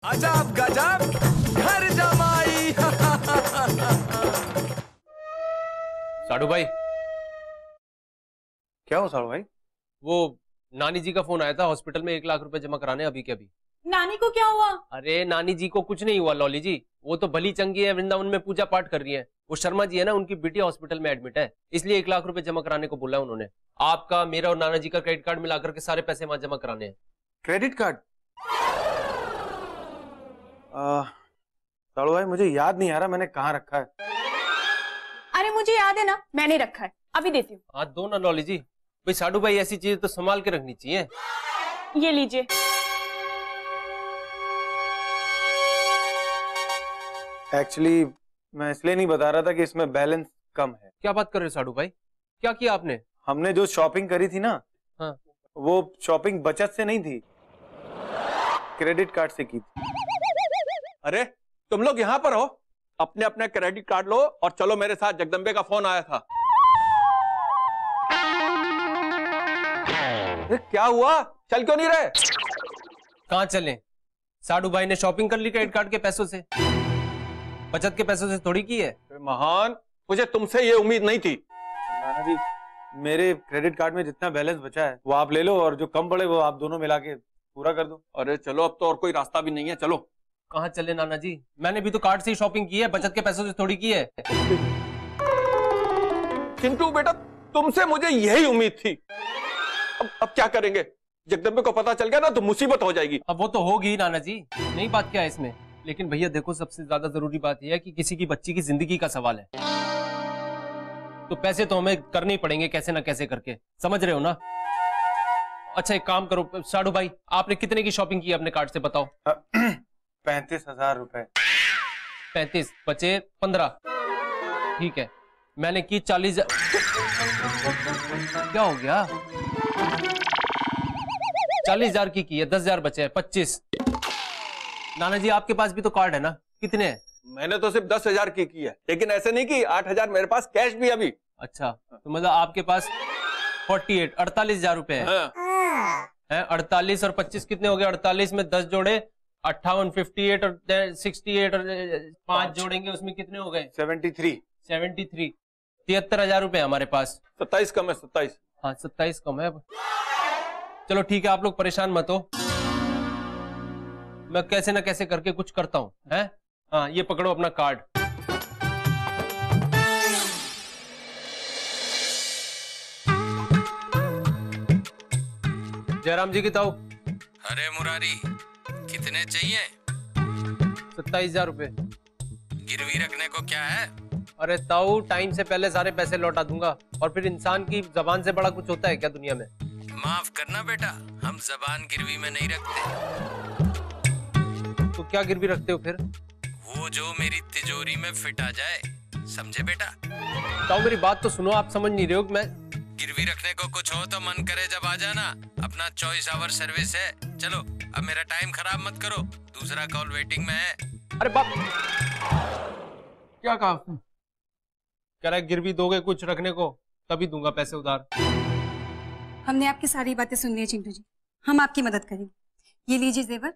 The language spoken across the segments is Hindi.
अजब गजब घर जमाई। साडू भाई। क्या हो साडू भाई? वो नानी जी का फोन आया था, हॉस्पिटल में 1 लाख रुपए जमा कराने अभी के अभी। नानी को क्या हुआ? अरे नानी जी को कुछ नहीं हुआ लॉली जी, वो तो भली चंगी है, वृंदावन में पूजा पाठ कर रही है। वो शर्मा जी है ना, उनकी बिटिया हॉस्पिटल में एडमिट है, इसलिए 1 लाख रुपए जमा कराने को बोला उन्होंने। आपका, मेरा और नाना जी का क्रेडिट कार्ड मिलाकर के सारे पैसे वहां जमा कराने हैं। Credit card? साडू भाई मुझे याद नहीं आ रहा मैंने कहाँ रखा है। अरे मुझे याद है ना, मैंने रखा है, अभी देती हूँ। हाँ दो ना लॉली जी। भाई साडू भाई ऐसी चीज तो संभाल के रखनी चाहिए। ये लीजिए। एक्चुअली मैं इसलिए नहीं बता रहा था कि इसमें बैलेंस कम है। क्या बात कर रहे हो साडू भाई, क्या किया आपने? हमने जो शॉपिंग करी थी ना, हाँ। वो शॉपिंग बचत से नहीं थी, क्रेडिट कार्ड से की थी। अरे तुम लोग यहाँ पर हो, अपने अपने क्रेडिट कार्ड लो और चलो मेरे साथ। जगदम्बे का फोन आया था। क्या हुआ, चल क्यों नहीं रहे? कहाँ चलें? साडू भाई ने शॉपिंग कर ली क्रेडिट कार्ड के पैसों से, बचत के पैसों से थोड़ी की है। महान, मुझे तुमसे ये उम्मीद नहीं थी। नाना जी, मेरे क्रेडिट कार्ड में जितना बैलेंस बचा है वो आप ले लो और जो कम पड़े वो आप दोनों मिला के पूरा कर दो। अरे चलो, अब तो और कोई रास्ता भी नहीं है, चलो। कहाँ चले नाना जी, मैंने भी तो कार्ड से ही शॉपिंग की है, बचत के पैसों से थोड़ी की है। चिंटू बेटा, तुमसे मुझे यही उम्मीद थी। अब क्या करेंगे? जगदम्बे को पता चल गया ना तो मुसीबत हो जाएगी। अब वो तो होगी नाना जी, नई बात क्या है इसमें। लेकिन भैया देखो, सबसे ज्यादा जरूरी बात यह है कि किसी की बच्ची की जिंदगी का सवाल है, तो पैसे तो हमें करने ही पड़ेंगे कैसे ना कैसे करके, समझ रहे हो ना? अच्छा एक काम करो साडू भाई, आपने कितने की शॉपिंग की अपने कार्ड से बताओ? 35,000 रुपए। 35 बचे 15। ठीक है, मैंने की 40,000। क्या हो गया? 40,000 की है, 10,000 बचे हैं, 25। नाना जी आपके पास भी तो कार्ड है ना, कितने हैं? मैंने तो सिर्फ 10,000 की है, लेकिन ऐसे नहीं कि 8,000 मेरे पास कैश भी अभी। अच्छा, तो मतलब आपके पास 48,000 रुपए है। हाँ। 48 और 25 कितने हो गए? 48 में 10 जोड़े 58, 58 और 68 और 5 जोड़ेंगे उसमें कितने हो गए? 73। 73,000 रुपए हमारे पास। 27 कम है, 27। हाँ 27 कम है। चलो ठीक है, आप लोग परेशान मत हो, मैं कैसे ना कैसे करके कुछ करता हूँ। हैं? हाँ ये पकड़ो अपना कार्ड। जयराम जी की ताऊ। अरे मुरारी, कितने चाहिए? 27,000 रुपए। गिरवी रखने को क्या है? अरे ताऊ, टाइम से पहले सारे पैसे लौटा दूंगा, और फिर इंसान की जबान से बड़ा कुछ होता है क्या दुनिया में? माफ करना बेटा, हम जबान गिरवी में नहीं रखते। तो क्या गिरवी रखते हो फिर? वो जो मेरी तिजोरी में फिट आ जाए, समझे बेटा? ताऊ मेरी बात तो सुनो, आप समझ नहीं रहे हो। मैं गिरवी रखने को कुछ हो तो मन करे जब आ जाना, अपना चॉइस आवर सर्विस है। चलो अब मेरा टाइम खराब मत करो, दूसरा कॉल वेटिंग में है। अरे बाप, क्या कहा? कह रहा है गिरवी दोगे कुछ रखने को तभी दूंगा पैसे उधार। हमने आपकी सारी बातें सुन ली है चिंटू जी, हम आपकी मदद करेंगे। ये लीजिए जेवर,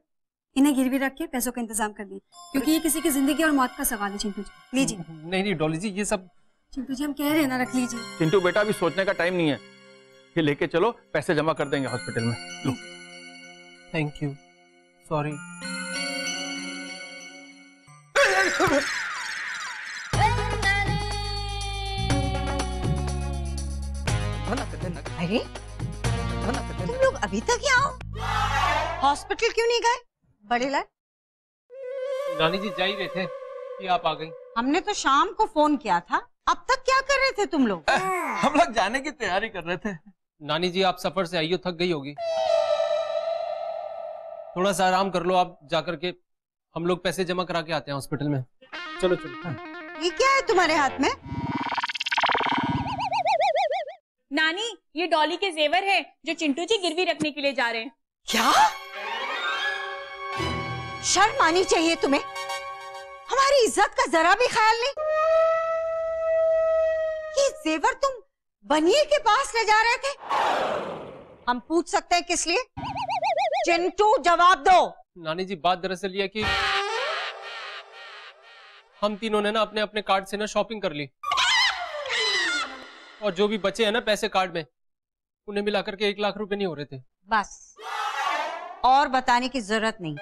इन्हें गिरवी रख के पैसों का इंतजाम कर दीजिए, क्योंकि ये किसी की जिंदगी और मौत का सवाल है। चिंटू जी लीजिए। नहीं डॉली जी, ये सब चिंटू जी हम कह रहे हैं ना, रख लीजिए। चिंटू बेटा, अभी सोचने का टाइम नहीं है, ये लेके चलो, पैसे जमा कर देंगे हॉस्पिटल में। लो। Thank you, sorry. अरे तुम लोग अभी तक यहाँ हो? हॉस्पिटल क्यों नहीं गए बड़े लाल? नानी जी जा ही रहे थे कि आप आ गई। हमने तो शाम को फोन किया था, अब तक क्या कर रहे थे तुम लोग? हम लोग जाने की तैयारी कर रहे थे। नानी जी आप सफर से आई हो, थक गई होगी, थोड़ा सा आराम कर लो आप जाकर के, हम लोग पैसे जमा करा के आते हैं हॉस्पिटल में। चलो चलो। ये क्या है तुम्हारे हाथ में? नानी, ये डॉली के जेवर है जो चिंटू जी गिरवी रखने के लिए जा रहे हैं। क्या? शर्म आनी चाहिए तुम्हें, हमारी इज्जत का जरा भी ख्याल नहीं। ये जेवर तुम बनिए के पास ले जा रहे थे? हम पूछ सकते हैं किस लिए? चिंटू जवाब दो। नानी जी बात दरअसल ये है कि हम तीनों ने ना अपने अपने कार्ड से ना शॉपिंग कर ली, और जो भी बचे हैं ना पैसे कार्ड में, उन्हें मिलाकर के 1 लाख रुपए नहीं हो रहे थे। बस, और बताने की जरूरत नहीं।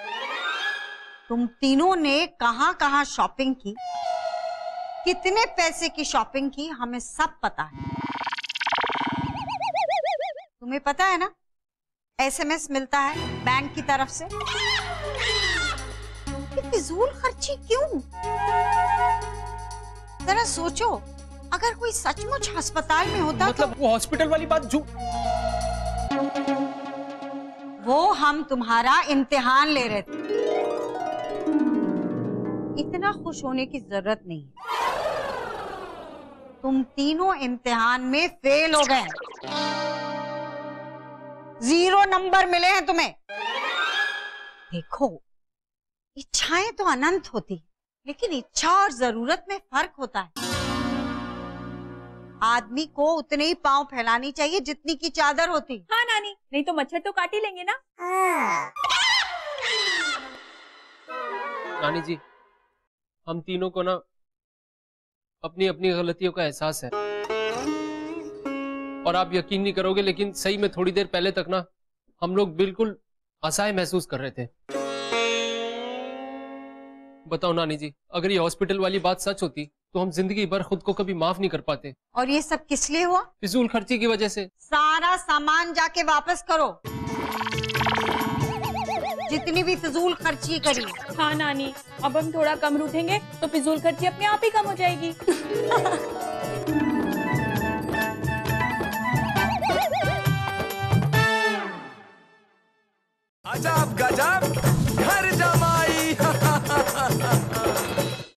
तुम तीनों ने कहां कहां शॉपिंग की, कितने पैसे की शॉपिंग की, हमें सब पता है। तुम्हें पता है ना SMS मिलता है बैंक की तरफ से। ये फिजूल खर्ची क्यों? जरा सोचो, अगर कोई सचमुच अस्पताल में होता मतलब वो हॉस्पिटल वाली बात झूठ। वो हम तुम्हारा इम्तिहान ले रहे थे। इतना खुश होने की जरूरत नहीं। तुम तीनों इम्तिहान में फेल हो गए, 0 नंबर मिले हैं तुम्हें। देखो, इच्छाएं तो अनंत होती, लेकिन इच्छा और जरूरत में फर्क होता है। आदमी को उतने ही पांव फैलानी चाहिए जितनी की चादर होती। हाँ नानी, नहीं तो मच्छर तो काट ही लेंगे ना। नानी जी, हम तीनों को ना अपनी अपनी गलतियों का एहसास है, और आप यकीन नहीं करोगे लेकिन सही में थोड़ी देर पहले तक ना हम लोग बिल्कुल असहाय महसूस कर रहे थे। बताओ नानी जी, अगर ये हॉस्पिटल वाली बात सच होती तो हम जिंदगी भर खुद को कभी माफ नहीं कर पाते। और ये सब किस लिए हुआ? फिजूल खर्ची की वजह से। सारा सामान जाके वापस करो, जितनी भी फिजूल खर्ची करी। हाँ नानी, अब हम थोड़ा कम रूठेंगे तो फिजूल खर्ची अपने आप ही कम हो जाएगी।